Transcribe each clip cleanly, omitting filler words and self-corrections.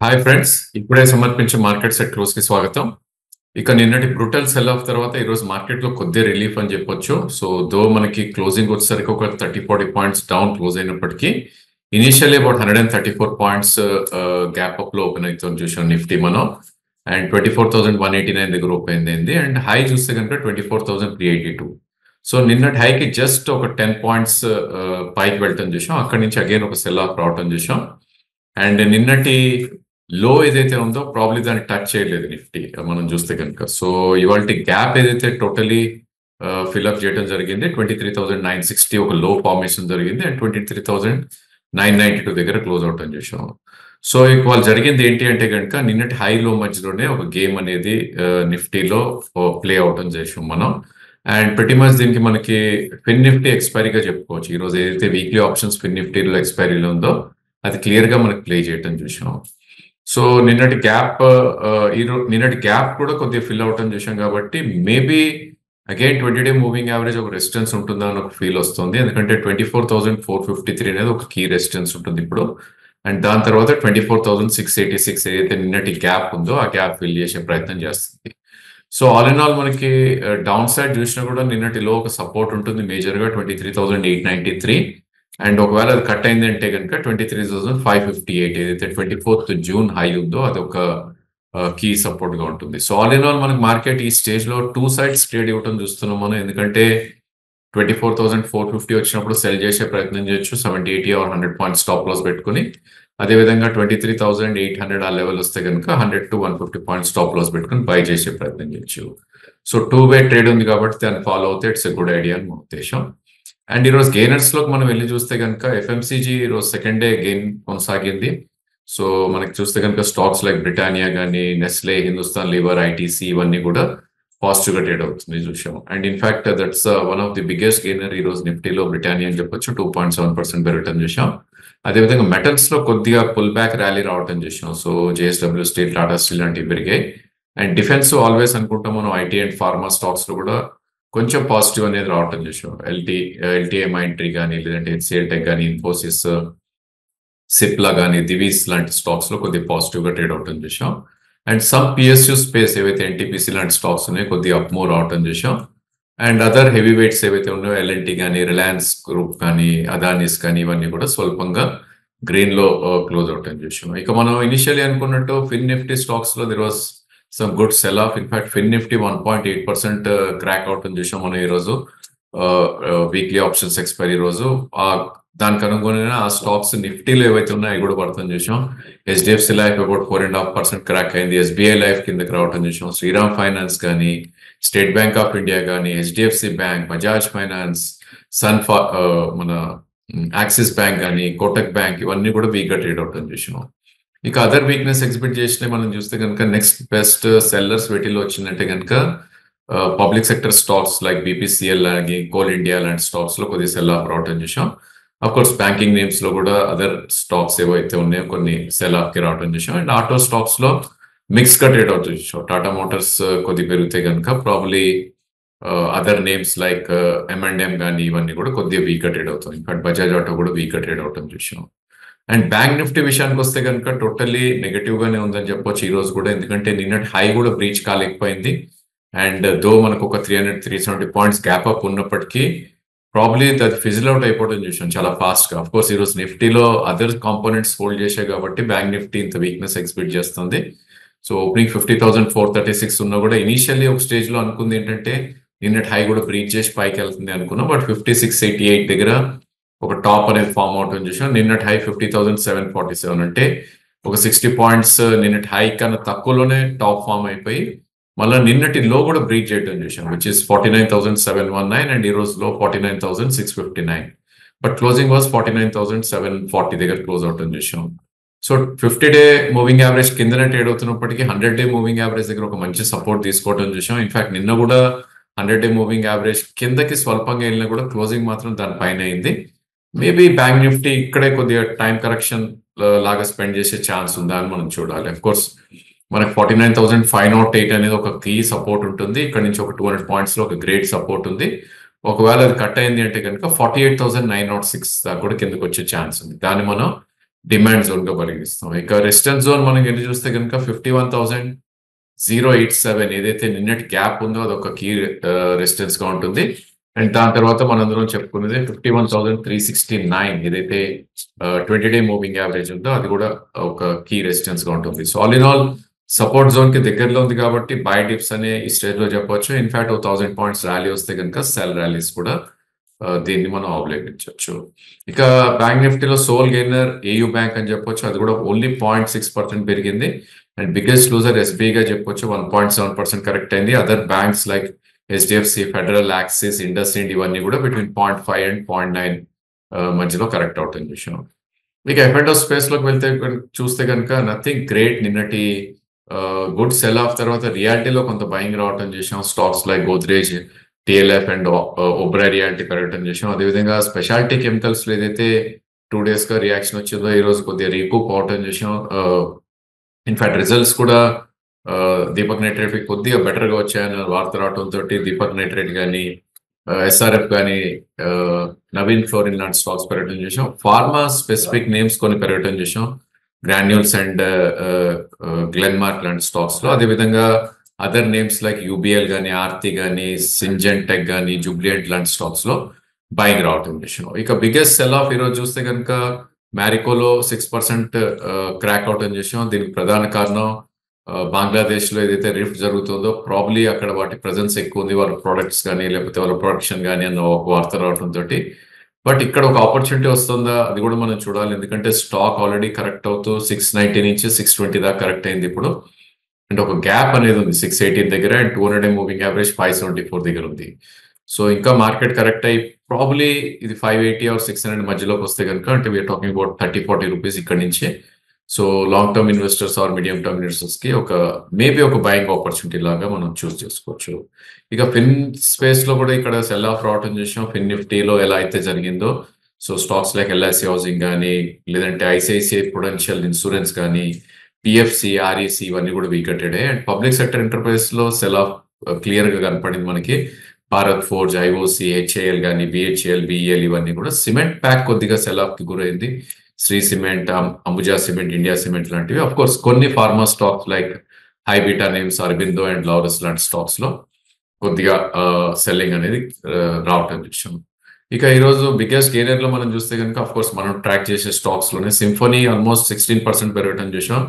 Hi friends, ఇప్పుడే సమర్పించే market set close కి స్వాగతం. ఇక నిన్నటి బ్రూటల్ సెల్ ఆఫ్ తర్వాత ఈరోజు మార్కెట్ లో కొద్దిగా రిలీఫ్ అని చెప్పొచ్చు. సో దో మనకి క్లోజింగ్ వచ్చేసరికి ఒక 30-40 పాయింట్స్ డౌన్ క్లోజ్ అయినప్పటికీ initially about 134 points gap up లో ఓపెన్ అవుతుంది చూసాం నిఫ్టీ మనం. అండ్ 24,189 దగ్గర ఓపెన్ అయింది. అండ్ హై చూస్తే కనుక 24,382. సో నిన్నటి హైకి జస్ట్ ఒక 10 పాయింట్స్ పైకి వెళ్ళటం చూసాం. అక్కడి నుంచి అగైన్ ఒక సెల్ ఆఫ్ రావటం చూసాం. అండ్ నిన్నటి లో ఏదైతే ఉందో ప్రాబ్లీ దాన్ని టచ్ చేయలేదు నిఫ్టీ మనం చూస్తే కనుక. సో ఇవాళ గ్యాప్ ఏదైతే టోటలీ ఫిల్అప్ చేయడం జరిగింది 23,960 ఒక లో ఫార్మేషన్ జరిగింది. అండ్ 23,992 దగ్గర క్లోజ్ అవటం చేసాం. సో ఇవాళ జరిగింది ఏంటి అంటే కనుక నిన్నటి హై లో మధ్యలోనే ఒక గేమ్ అనేది నిఫ్టీలో ప్లే అవటం చేసాం మనం. అండ్ ప్రతి మచ్ దీనికి మనకి ఫిన్ నిఫ్టీ ఎక్స్పైరీగా చెప్పుకోవచ్చు. ఈరోజు ఏదైతే వీక్లీ ఆప్షన్స్ ఫిన్ నిఫ్టీలో ఎక్స్పైరీలో ఉందో అది క్లియర్ గా మనకి ప్లే చేయటం చూసాం. సో నిన్నటి గ్యాప్ కూడా కొద్దిగా ఫిల్ అవటం చూసాం కాబట్టి మేబీ అగైన్ 20-డే మూవింగ్ యావరేజ్ ఒక రెసిస్టెన్స్ ఉంటుందా అని ఒక ఫీల్ వస్తుంది. ఎందుకంటే 24,453 అనేది ఒక కీ రెసిస్టెన్స్ ఉంటుంది ఇప్పుడు. అండ్ దాని తర్వాత 24,686 ఏదైతే నిన్నటి గ్యాప్ ఉందో ఆ గ్యాప్ ఫిల్ చేసే ప్రయత్నం చేస్తుంది. సో ఆల్ ఇన్ ఆల్ మనకి డౌన్ సైడ్ చూసినా కూడా నిన్నటిలో ఒక సపోర్ట్ ఉంటుంది మేజర్ గా 23,893. అండ్ ఒకవేళ అది కట్ అయింది అంటే కనుక 23,558 ఏదైతే 24th జూన్ హై ఉందో అది ఒక కీ సపోర్ట్ గా ఉంటుంది. సో ఆల్ ఇన్ ఆల్ మనకి మార్కెట్ ఈ స్టేజ్ లో టూ సైడ్స్ ట్రేడ్ ఇవ్వడం చూస్తున్నాం మనం. ఎందుకంటే 24,450 వచ్చినప్పుడు సెల్ చేసే ప్రయత్నం చేయొచ్చు 70, 80 ఆర్ 100 పాయింట్స్ స్టాప్ లాస్ పెట్టుకుని. అదేవిధంగా 23,800 ఆ లెవెల్ వస్తే కనుక 100 to 150 పాయింట్స్ స్టాప్ లాస్ పెట్టుకుని బై చేసే ప్రయత్నం చేయొచ్చు. సో టూ వే ట్రేడ్ ఉంది కాబట్టి దాన్ని ఫాలో అవుతే ఇట్స్ ఎ గుడ్ ఐడియా అని మా ఉద్దేశం. అండ్ ఈరోజు గెయినర్స్ లోకి మనం వెళ్ళి చూస్తే కనుక ఎఫ్ఎంసీజీ ఈరోజు సెకండ్ డే గెయిన్ కొనసాగింది. సో మనకి చూస్తే కనుక స్టాక్స్ లైక్ బ్రిటానియా కానీ, నెస్లే, హిందుస్థాన్ లీవర్, ఐటీసీ ఇవన్నీ కూడా పాజిటివ్ గా ట్రేడ్ అవుతుంది చూసాం. And in fact that's one of the biggest gainer ఈ రోజు నిఫ్టీలో బ్రిటానియా అని చెప్పొచ్చు. 2.7% పెరగటం చూసాం. అదేవిధంగా మెటల్స్ లో కొద్దిగా పుల్ బ్యాక్ ర్యాలీ రావటం చూసాం. So JSW steel, Tata steel లాంటివి పెరిగాయి. అండ్ డిఫెన్స్ ఆల్వేస్ అనుకుంటాం మనం ఐటీ అండ్ ఫార్మా స్టాక్స్ లో కూడా కొంచెం పాజిటివ్ అనేది రావటం చూసాం. ఎల్టీఏ మైంట్రీ కానీ, లేదంటే హెచ్సిఎల్ టెక్ కానీ, ఇన్ఫోసిస్, సిప్లా కానీ, దివీస్ లాంటి స్టాక్స్ లో కొద్దిగా పాజిటివ్ గా ట్రేడ్ అవటం చూసాం. అండ్ సమ్ పిఎస్యూ స్పేస్ ఏవైతే ఎన్టీపీసీ లాంటి స్టాక్స్ ఉన్నాయో కొద్దిగా అప్ మూవ్ రావటం చూసాం. అండ్ అదర్ హెవీ వెయిట్స్ ఏవైతే ఉన్నాయో ఎల్ఎన్టీ కానీ, రిలయన్స్ గ్రూప్ కానీ, అదానిస్ కానీ ఇవన్నీ కూడా స్వల్పంగా గ్రీన్ లో క్లోజ్ అవటం చూసాం. ఇక మనం ఇనిషియల్లీ అనుకున్నట్టు ఫిన్ నిఫ్టీ స్టాక్స్ లో there was some good sell off. In fact Fin Nifty 1.8% crack అవటం చూసాం మనం ఈ రోజు వీక్లీ ఆప్షన్స్ ఎక్స్పైరీ రోజు. దానికి అనుగుణంగా ఆ స్టాక్స్ నిఫ్టీలో ఏవైతే ఉన్నాయో అవి కూడా పడతాం చూసాం. హెచ్డిఎఫ్సి లైఫ్ అబౌట్ 4.5% క్రాక్ అయింది. ఎస్బీఐ లైఫ్ కిందకి రావటం చూసాం. శ్రీరామ్ ఫైనాన్స్ కానీ, స్టేట్ బ్యాంక్ ఆఫ్ ఇండియా కానీ, హెచ్డిఎఫ్సి బ్యాంక్, బజాజ్ ఫైనాన్స్, మన యాక్సిస్ బ్యాంక్ కానీ, కోటక్ బ్యాంక్ ఇవన్నీ కూడా వీక్ గా ట్రేడ్ అవటం చూసాం. ఇక అదర్ వీక్నెస్ ఎగ్జిబిట్ చేసిన మనం చూస్తే కనుక నెక్స్ట్ బెస్ట్ సెల్లర్స్ వీటిలో వచ్చిందంటే కనుక public sector stocks like BPCL లాంటి, కోల్ ఇండియా లాంటి స్టాక్స్ లో కొద్దిగా సెల్ ఆఫ్ రావటం చూసాం. అఫ్ కోర్స్ బ్యాంకింగ్ నేమ్స్ లో కూడా అదర్ స్టాక్స్ ఏవైతే ఉన్నాయో కొన్ని సెల్ ఆఫ్ కి రావటం చూసాం. అండ్ ఆటో స్టాక్స్ లో మిక్స్ గా ట్రేడ్ అవుతుంది చూసాం. టాటా మోటార్స్ కొద్దిగా పెరిగితే కనుక probably other names like M&M కానీ ఇవన్నీ కూడా కొద్దిగా వీక్ గా ట్రేడ్ అవుతాయి. ఇన్ఫాక్ట్ బజాజ్ ఆటో కూడా వీక్ గా ట్రేడ్ అవటం చూసాం. అండ్ బ్యాంక్ నిఫ్టీ విషయానికి వస్తే కనుక టోటల్లీ నెగటివ్ గానే ఉందని చెప్పొచ్చు ఈ రోజు కూడా. ఎందుకంటే నిన్నటి హై కూడా బ్రీచ్ కాలేకపోయింది. అండ్ దో మనకు ఒక 300-370 పాయింట్స్ గ్యాప్ అప్ ఉన్నప్పటికీ ప్రాబ్లీ అది ఫిజిల్ అవుట్ అయిపోవడం చూసాం చాలా ఫాస్ట్ గా. అఫ్ కోర్స్ ఈ రోజు నిఫ్టీలో అదర్ కాంపోనెంట్స్ హోల్డ్ చేశాయి కాబట్టి బ్యాంక్ నిఫ్టీ ఇంత వీక్నెస్ ఎక్స్పెక్ట్ చేస్తుంది. సో ఓపెనింగ్ 50,436 ఉన్నా కూడా ఇనిషియల్లీ ఒక స్టేజ్ లో అనుకుంది ఏంటంటే నిన్నటి హై కూడా బ్రీచ్ చేసి పైకి వెళ్తుంది అనుకున్నాం. బట్ 5688 దగ్గర ఒక టాప్ అనేది ఫామ్ అవటం చూసాం. నిన్నటి హై 50,747 అంటే ఒక 60 పాయింట్స్ నిన్నటి హై కన్నా తక్కువలోనే టాప్ ఫామ్ అయిపోయి మళ్ళీ నిన్నటి లో కూడా బ్రీచ్ చేయడం చూసాం, విచ్ ఇస్ 49,719. అండ్ ఈ రోజు లో 49,659. బట్ క్లోజింగ్ వాజ్ 49,740 దగ్గర క్లోజ్ అవటం చూసాం. సో 50-డే మూవింగ్ యావరేజ్ కిందనే ట్రేడ్ అవుతున్నప్పటికీ 100-డే మూవింగ్ యావరేజ్ దగ్గర ఒక మంచి సపోర్ట్ తీసుకోవడం చూసాం. ఇన్ఫాక్ట్ నిన్న కూడా 100-డే మూవింగ్ యావరేజ్ కిందకి స్వల్పంగా వెళ్ళినా కూడా క్లోజింగ్ మాత్రం దానిపైన అయింది. మేబీ బ్యాంక్ నిఫ్టీ ఇక్కడే కొద్దిగా టైం కరెక్షన్ లాగా స్పెండ్ చేసే ఛాన్స్ ఉందా అని మనం చూడాలి. అఫ్ కోర్స్ మనకి 49,508 అనేది ఒక కీ సపోర్ట్ ఉంటుంది. ఇక్కడ నుంచి ఒక 200 పాయింట్స్ లో ఒక గ్రేట్ సపోర్ట్ ఉంది. ఒకవేళ అది కట్ అయింది అంటే కనుక 48,906 దాకా కూడా కిందకి వచ్చే ఛాన్స్ ఉంది. దాన్ని మనం డిమాండ్ జోన్ గా పరిగణిస్తాం. ఇక రెసిస్టెన్స్ జోన్ మనం ఎన్ని చూస్తే కనుక 51,087 ఏదైతే నిన్నటి గ్యాప్ ఉందో అదొక కీ రెసిస్టెన్స్ గా ఉంటుంది. అండ్ దాని తర్వాత మనందరం చెప్పుకున్నది 51,369 ఏదైతే 20-day మూవింగ్ యావరేజ్ ఉందో అది కూడా ఒక కీ రెసిస్టెన్స్ గా ఉంటుంది. So all in all support zone కి దగ్గరలో ఉంది కాబట్టి బై డిప్స్ అనే ఈ స్టేజ్ లో చెప్పొచ్చు. ఇన్ఫాక్ట్ 1000 పాయింట్స్ ర్యాలీ వస్తే కనుక సెల్ ర్యాలీస్ కూడా దీన్ని మనం అవలంబించవచ్చు. ఇక బ్యాంక్ నిఫ్టీలో సోల్ గెయినర్ ఏయూ బ్యాంక్ అని చెప్పొచ్చు. అది కూడా ఓన్లీ 0.6% పెరిగింది. అండ్ బిగ్గెస్ట్ లూజర్ ఎస్బీఐ గా చెప్పొచ్చు. 1.7% కరెక్ట్ అయింది. Other banks like HDFC, Federal, Axis, IndusInd ఇవన్నీ కూడా బిట్వీన్ 0.5 అండ్ 0.9 మధ్యలో కరెక్ట్ అవుట్ అని చూసాం. ఇక ఎఫ్ఎండో స్పేస్ లోకి వెళ్తే చూస్తే కనుక నథింగ్ గ్రేట్. నిన్నటి గుడ్ సెల్ ఆఫ్ తర్వాత రియాలిటీలో కొంత బయింగ్ రావటం చేసాం. Stocks like Godrej, DLF and Oberoi realty పెరగటం చేసాం. అదేవిధంగా స్పెషాలిటీ కెమికల్స్ లో ఏదైతే 2 days గా రియాక్షన్ వచ్చిందో ఈ రోజు కొద్దిగా రీకూప్ అవటం చేసాం. ఇన్ఫాక్ట్ రిజల్ట్స్ కూడా దీపక్ నైట్రేట్ కొద్దిగా బెటర్ గా వచ్చాయని వార్త రావడంతో దీపక్ నైట్రేట్ కానీ ఎస్ఆర్ఎఫ్ కానీ నవీన్ ఫ్లోరిన్ లాంటి స్టాక్స్ పెరగటం చేసాం. ఫార్మా స్పెసిఫిక్ నేమ్స్ కొన్ని పెరగటం చేసాం. గ్రాన్యూల్స్ అండ్ గ్లెన్మార్క్ లాంటి స్టాక్స్ లో. అదేవిధంగా అదర్ నేమ్స్ లైక్ యూబిఎల్ కానీ, ఆర్తి కానీ, సింజన్ టెక్ కానీ, జూబ్లియంట్ లాంటి స్టాక్స్ లో బయింగ్ రావటం చేసాం. ఇక బిగ్గెస్ట్ సెల్ ఆఫ్ ఈరోజు చూస్తే కనుక మ్యారికోలో 6% క్రాక్ అవుట్ అని చేసాం. దీనికి ప్రధాన కారణం బంగ్లాదేశ్ లో ఏదైతే రిఫ్ట్ జరుగుతుందో ప్రాబ్లీ అక్కడ వాటి ప్రజెన్స్ ఎక్కువ ఉంది, వాళ్ళ ప్రొడక్ట్స్ కానీ లేకపోతే వాళ్ళ ప్రొడక్షన్ కానీ అన్న ఒక వార్త రావడంతో. బట్ ఇక్కడ ఒక ఆపర్చునిటీ వస్తుందా అది కూడా మనం చూడాలి. ఎందుకంటే స్టాక్ ఆల్రెడీ కరెక్ట్ అవుతూ 690 నుంచి 620 దాకా కరెక్ట్ అయింది ఇప్పుడు. అండ్ ఒక గ్యాప్ అనేది ఉంది 618 దగ్గర. అండ్ 200 మూవింగ్ యావరేజ్ 574 దగ్గర ఉంది. సో ఇంకా మార్కెట్ కరెక్ట్ అయ్యి ప్రాబ్లీ ఇది 580 ఆర్ 600 మధ్యలోకి వస్తే కనుక అంటే వీఆర్ టాకింగ్ అబౌట్ 30-40 రూపీస్ ఇక్కడ నుంచి. So long term investors are medium term investors కి ఒక మేబీ ఒక బయింగ్ ఆపర్చునిటీ లాగా మనం చూస్ చేసుకోవచ్చు. ఇక ఫిన్ స్పేస్ లో కూడా ఇక్కడ సెల్ ఆఫ్ రావటం చేసాం. ఫిన్ నిఫ్టీలో ఎలా అయితే జరిగిందో so stocks like LIC housing కానీ లేదంటే ఐసిఐసిఐ ప్రొడెన్షియల్ ఇన్సూరెన్స్ కానీ, పిఎఫ్సి, ఆర్ఈసి ఇవన్నీ కూడా వీకెటెడ్. అండ్ పబ్లిక్ సెక్టర్ ఎంటర్ప్రైజ్ లో సెల్ ఆఫ్ క్లియర్ గా కనపడింది మనకి. భారత్ ఫోర్జ్, ఐఓసి, హెచ్ఏఎల్ కానీ, బిహెచ్ఏఎల్, బిఈఎల్ ఇవన్నీ కూడా. సిమెంట్ ప్యాక్ కొద్దిగా సెల్ ఆఫ్ కి గురైంది. Shree cement, Ambuja cement, India cement లాంటివి. అఫ్ కోర్స్ కొన్ని pharma stocks like high beta names, Aurobindo and Laurus లాంటి స్టాక్స్ లో కొద్దిగా సెల్లింగ్ అనేది రావటం చూసాం. ఇక ఈరోజు బిగ్గెస్ట్ గెయినర్ లో మనం చూస్తే కనుక అఫ్ కోర్స్ మనం ట్రాక్ చేసే స్టాక్స్ లోనే సింఫోనీ ఆల్మోస్ట్ 16% పెరగటం చూసాం.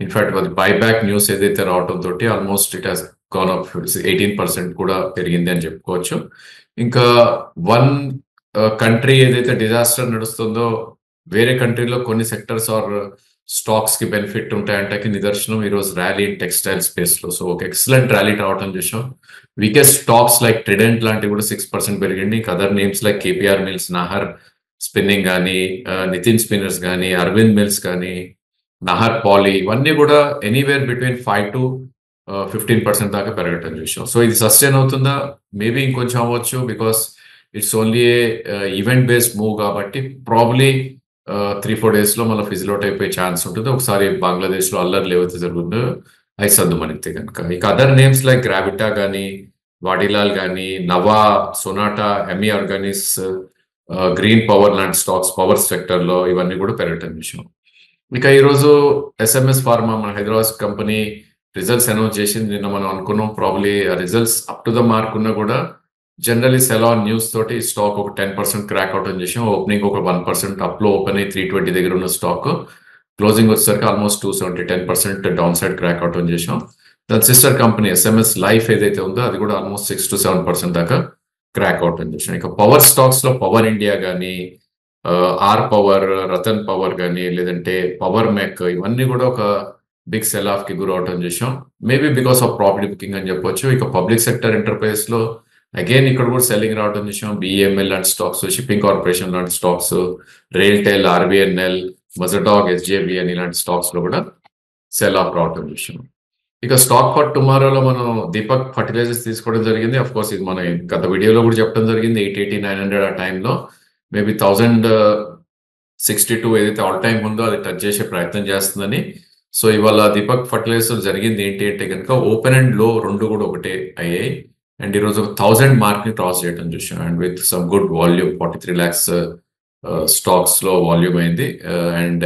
ఇన్ఫాక్ట్ అది బైబ్యాక్ న్యూస్ ఏదైతే రావటం తోటి almost it has gone up 18% కూడా పెరిగింది అని చెప్పుకోవచ్చు. ఇంకా వన్ కంట్రీ ఏదైతే డిజాస్టర్ నడుస్తుందో వేరే కంట్రీలో కొన్ని సెక్టర్స్ ఆర్ స్టాక్స్ కి బెనిఫిట్ ఉంటాయంటే నిదర్శనం ఈరోజు ర్యాలీ ఇన్ టెక్స్టైల్ స్పేస్ లో. సో ఒక ఎక్సలెంట్ ర్యాలీ రావటం చూసాం. వీకెస్ట్ స్టాక్స్ లైక్ ట్రిడెంట్ లాంటివి కూడా 6% పెరిగింది. ఇంకా other names like KPR mills, Nahar spinning కానీ, నితిన్ స్పిన్నర్స్ కానీ, అరవింద్ మిల్స్ కానీ, నహర్ పాలీ ఇవన్నీ కూడా ఎనీవేర్ బిట్వీన్ 5 to 15% దాకా పెరగటం చూసాం. సో ఇది సస్టైన్ అవుతుందా? మేబీ ఇంకొంచెం అవ్వచ్చు. Because it's only event based move కాబట్టి ప్రాబ్లీ 3-4 days లో మళ్ళీ ఫిజిల్ అవుట్ అయిపోయే ఛాన్స్ ఉంటుంది. ఒకసారి బంగ్లాదేశ్ లో అల్లర్లు ఏవైతే జరుగుతుందో అవి సర్దుమనితే కనుక. ఇక అదర్ నేమ్స్ లైక్ గ్రావిటా కానీ, వాడిలాల్ కానీ, నవా, సొనాటా, ఎమి ఆర్గానిక్స్, గ్రీన్ పవర్ లాంటి స్టాక్స్ పవర్ సెక్టర్ లో ఇవన్నీ కూడా పెరగటం విషయం. ఇక ఈరోజు ఎస్ఎంఎస్ ఫార్మా మన హైదరాబాద్ కంపెనీ రిజల్ట్స్ అనౌన్స్ చేసింది. నిన్న మనం అనుకున్నాం ప్రాబ్లీ ఆ results up to the mark ఉన్నా కూడా జనరలీ సెల్ ఆన్ న్యూస్ తోటి స్టాక్ ఒక 10% క్రాక్ అవుట్ అని చేసాం. ఓపెనింగ్ ఒక 1% అప్ లో ఓపెన్ అయ్యి 320 దగ్గర ఉన్న స్టాక్ క్లోజింగ్ వచ్చేసరికి almost 270, 10% down side crack out అని చేసాం. దాని సిస్టర్ కంపెనీ ఎస్ఎంఎస్ లైఫ్ ఏదైతే ఉందో అది కూడా ఆల్మోస్ట్ 6-7% దాకా క్రాక్ అవుట్ అని చేసాం. ఇక పవర్ స్టాక్స్ లో పవర్ ఇండియా కానీ, ఆర్ పవర్, రతన్ పవర్ కానీ, లేదంటే పవర్ మెక్ ఇవన్నీ కూడా ఒక బిగ్ సెల్ ఆఫ్ కి గురవటం చేసాం. Maybe because of profit booking అని చెప్పొచ్చు. ఇక పబ్లిక్ సెక్టర్ ఎంటర్ప్రైజ్ లో అగైన్ ఇక్కడ కూడా సెల్లింగ్ రావడం చూసాం. బిఎంఎల్ లాంటి స్టాక్స్, షిప్పింగ్ కార్పొరేషన్ లాంటి స్టాక్స్, రైల్టెల్, ఆర్బిఎన్ఎల్, మజడాగ్, ఎస్జేబిఎన్ ఇలాంటి స్టాక్స్ లో కూడా సెల్ ఆఫ్ రావటం చూసాం. ఇక స్టాక్ ఫర్ టుమారోలో మనం దీపక్ ఫర్టిలైజర్స్ తీసుకోవడం జరిగింది. అఫ్ కోర్స్ ఇది మనం గత వీడియోలో కూడా చెప్పడం జరిగింది. 880-900 ఆ టైంలో మేబీ 1062 ఏదైతే ఆల్ టైమ్ ఉందో అది టచ్ చేసే ప్రయత్నం చేస్తుందని. సో ఇవాళ దీపక్ ఫర్టిలైజర్స్ జరిగింది ఏంటి అంటే కనుక ఓపెన్ అండ్ లో రెండు కూడా ఒకటే అయ్యాయి. అండ్ ఈరోజు 1000 మార్క్ ని క్రాస్ చేయడం చూసాం. And with some good volume 43 lakhs స్టాక్స్లో వాల్యూమ్ అయింది. అండ్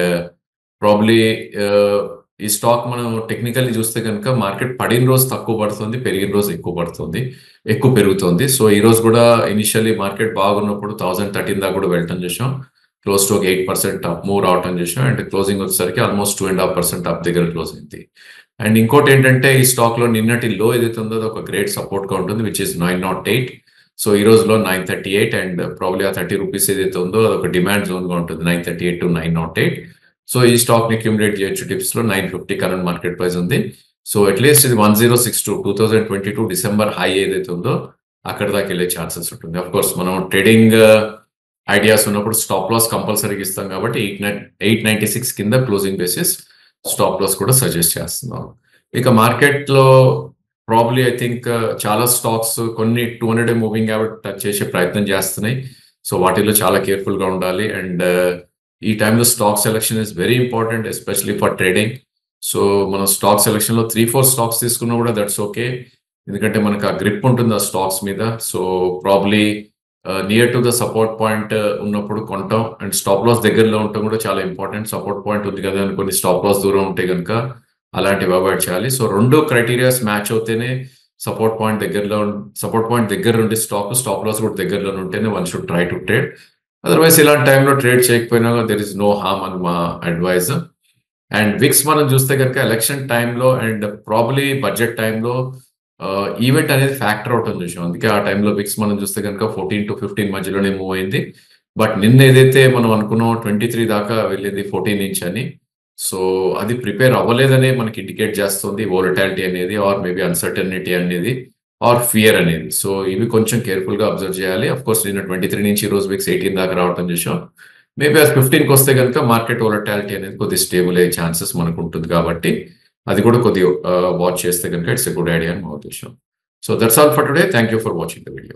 ప్రాబ్లీ ఈ స్టాక్ మనం టెక్నికల్లీ చూస్తే కనుక మార్కెట్ పడిన రోజు తక్కువ పడుతుంది, పెరిగిన రోజు ఎక్కువ పెరుగుతుంది. సో ఈ రోజు కూడా ఇనిషియల్లీ మార్కెట్ బాగున్నప్పుడు 1013 దాకా కూడా వెళ్ళటం చూసాం. క్లోజ్ టు ఒక 8% అప్ మూవ్ రావటం చూసాం. అండ్ క్లోజింగ్ వచ్చేసరికి ఆల్మోస్ట్ 2.5% అప్ దగ్గర క్లోజ్ అయింది. అండ్ ఇంకోటి ఏంటంటే ఈ స్టాక్ లో నిన్నటి లో ఏదైతే ఉందో అది ఒక గ్రేట్ సపోర్ట్ గా ఉంటుంది, విచ్ ఇస్ 908. సో ఈ రోజులో 938 అండ్ ప్రాబ్లీ ఆ 30 రూపీస్ ఏదైతే ఉందో అది ఒక డిమాండ్ జోన్ గా ఉంటుంది, 938 టు 908. సో ఈ స్టాక్ ని అక్యుములేట్ చేయొచ్చు టిప్స్ లో. 950 కరెంట్ మార్కెట్ ప్రైస్ ఉంది. సో అట్లీస్ట్ ఇది 1062 2022 డిసెంబర్ హై ఏదైతే ఉందో అక్కడ దాకా వెళ్ళే ఛాన్సెస్ ఉంటుంది. అఫ్ కోర్స్ మనం ట్రేడింగ్ ఐడియాస్ ఉన్నప్పుడు స్టాప్ లాస్ కంపల్సరీగా ఇస్తాం కాబట్టి 896 కింద క్లోజింగ్ బేసిస్ స్టాప్ లాస్ కూడా సజెస్ట్ చేస్తున్నాం. ఇక మార్కెట్లో ప్రాబ్లీ ఐ థింక్ చాలా స్టాక్స్ కొన్ని 200 మూవింగ్ యావరేజ్ టచ్ చేసే ప్రయత్నం చేస్తున్నాయి. సో వాటిలో చాలా కేర్ఫుల్ గా ఉండాలి. అండ్ ఈ టైంలో stock selection is very important, especially for trading. So మనం స్టాక్ సెలెక్షన్ లో 3-4 స్టాక్స్ తీసుకున్నా కూడా దట్స్ ఓకే, ఎందుకంటే మనకు ఆ గ్రిప్ ఉంటుంది ఆ స్టాక్స్ మీద. So probably near to the support point ఉన్నప్పుడు కొంటాం. అండ్ స్టాప్ లాస్ దగ్గరలో ఉండటం కూడా చాలా ఇంపార్టెంట్. సపోర్ట్ పాయింట్ ఉంది కదా అనుకుని స్టాప్ లాస్ దూరం ఉంటే కనుక అలాంటివి అవాయిడ్ చేయాలి. సో రెండు క్రైటీరియాస్ మ్యాచ్ అవుతేనే సపోర్ట్ పాయింట్ దగ్గర ఉండే స్టాప్ లాస్ కూడా దగ్గరలో ఉంటేనే one should try to trade. Otherwise ఇలాంటి టైంలో ట్రేడ్ చేయకపోయినా దెర్ ఇస్ నో హార్మ్ అని మా అడ్వైజ్. అండ్ విక్స్ మనం చూస్తే కనుక ఎలక్షన్ టైంలో అండ్ ప్రాబ్లీ బడ్జెట్ టైంలో ఈవెంట్ అనేది ఫ్యాక్టర్ అవుట్ అని చూసాం. అందుకే ఆ టైంలో విక్స్ మనం చూస్తే కనుక 14 to 15 మధ్యలోనే మూవ్ అయింది. బట్ నిన్న ఏదైతే మనం అనుకున్నాం 23 దాకా వెళ్ళింది 14 ఇంచ్ అని. సో అది ప్రిపేర్ అవ్వలేదనే మనకి ఇండికేట్ చేస్తుంది వోలటాలిటీ అనేది, ఆర్ మేబీ అన్సర్టనిటీ అనేది, ఆర్ ఫియర్ అనేది. సో ఇవి కొంచెం కేర్ఫుల్ గా అబ్జర్వ్ చేయాలి. అఫ్ కోర్స్ నిన్న 23 నుంచి ఈ రోజు విక్స్ 18 దాకా రావటం చూసాం. మేబీ అది 15కి వస్తే కనుక మార్కెట్ వోలటాలిటీ అనేది కొద్దిగా స్టేబుల్ అయ్యే ఛాన్సెస్ మనకు ఉంటుంది కాబట్టి అది కూడా కొద్దిగా వాచ్ చేస్తే కనుక ఇట్స్ ఎ గుడ్ ఐడియా అని మా ఉద్దేశం. So that's all for today. Thank you for watching the video.